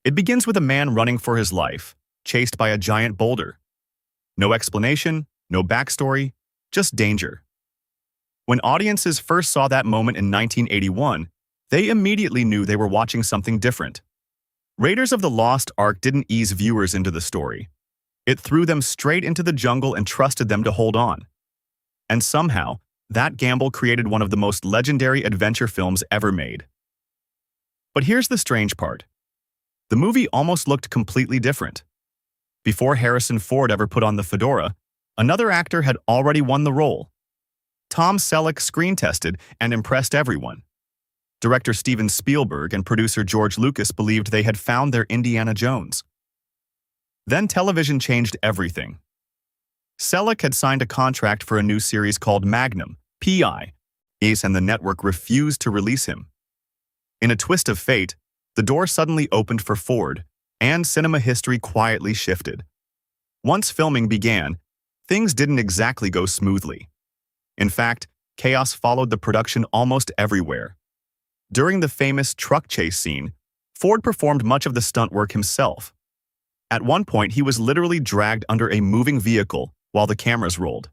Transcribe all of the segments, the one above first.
It begins with a man running for his life, chased by a giant boulder. No explanation, no backstory, just danger. When audiences first saw that moment in 1981, they immediately knew they were watching something different. Raiders of the Lost Ark didn't ease viewers into the story. It threw them straight into the jungle and trusted them to hold on. And somehow, that gamble created one of the most legendary adventure films ever made. But here's the strange part. The movie almost looked completely different. Before Harrison Ford ever put on the fedora, another actor had already won the role. Tom Selleck screen-tested and impressed everyone. Director Steven Spielberg and producer George Lucas believed they had found their Indiana Jones. Then television changed everything. Selleck had signed a contract for a new series called Magnum, P.I., and the network refused to release him. In a twist of fate, the door suddenly opened for Ford, and cinema history quietly shifted. Once filming began, things didn't exactly go smoothly. In fact, chaos followed the production almost everywhere. During the famous truck chase scene, Ford performed much of the stunt work himself. At one point, he was literally dragged under a moving vehicle while the cameras rolled.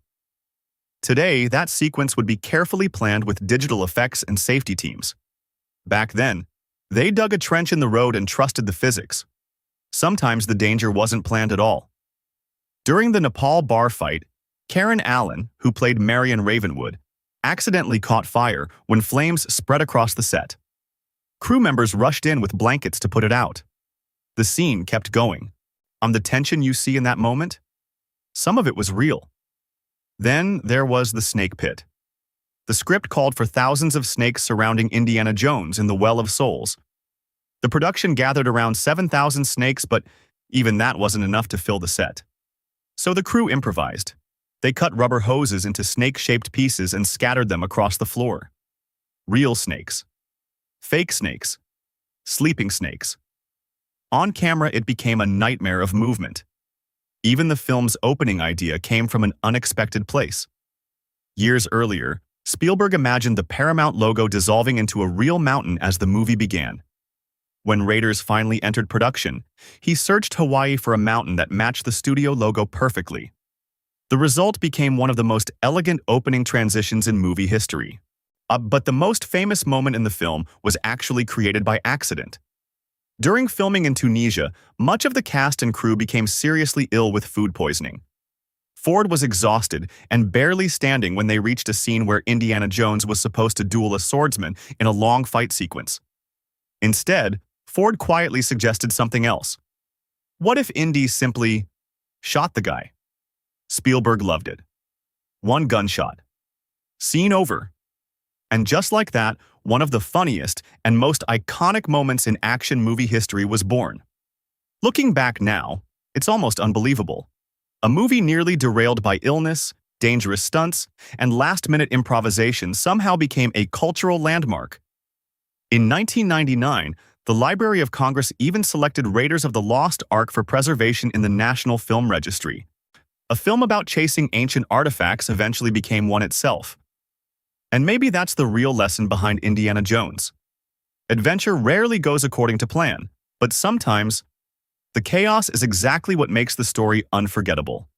Today, that sequence would be carefully planned with digital effects and safety teams. Back then, they dug a trench in the road and trusted the physics. Sometimes the danger wasn't planned at all. During the Nepal bar fight, Karen Allen, who played Marion Ravenwood, accidentally caught fire when flames spread across the set. Crew members rushed in with blankets to put it out. The scene kept going. On the tension you see in that moment, some of it was real. Then there was the snake pit. The script called for thousands of snakes surrounding Indiana Jones in the Well of Souls. The production gathered around 7,000 snakes, but even that wasn't enough to fill the set. So the crew improvised. They cut rubber hoses into snake-shaped pieces and scattered them across the floor. Real snakes. Fake snakes. Sleeping snakes. On camera, it became a nightmare of movement. Even the film's opening idea came from an unexpected place. Years earlier, Spielberg imagined the Paramount logo dissolving into a real mountain as the movie began. When Raiders finally entered production, he searched Hawaii for a mountain that matched the studio logo perfectly. The result became one of the most elegant opening transitions in movie history. But the most famous moment in the film was actually created by accident. During filming in Tunisia, much of the cast and crew became seriously ill with food poisoning. Ford was exhausted and barely standing when they reached a scene where Indiana Jones was supposed to duel a swordsman in a long fight sequence. Instead, Ford quietly suggested something else. What if Indy simply shot the guy? Spielberg loved it. One gunshot. Scene over. And just like that, one of the funniest and most iconic moments in action movie history was born. Looking back now, it's almost unbelievable. A movie nearly derailed by illness, dangerous stunts, and last-minute improvisation somehow became a cultural landmark. In 1999, the Library of Congress even selected Raiders of the Lost Ark for preservation in the National Film Registry. A film about chasing ancient artifacts eventually became one itself. And maybe that's the real lesson behind Indiana Jones. Adventure rarely goes according to plan, but sometimes, the chaos is exactly what makes the story unforgettable.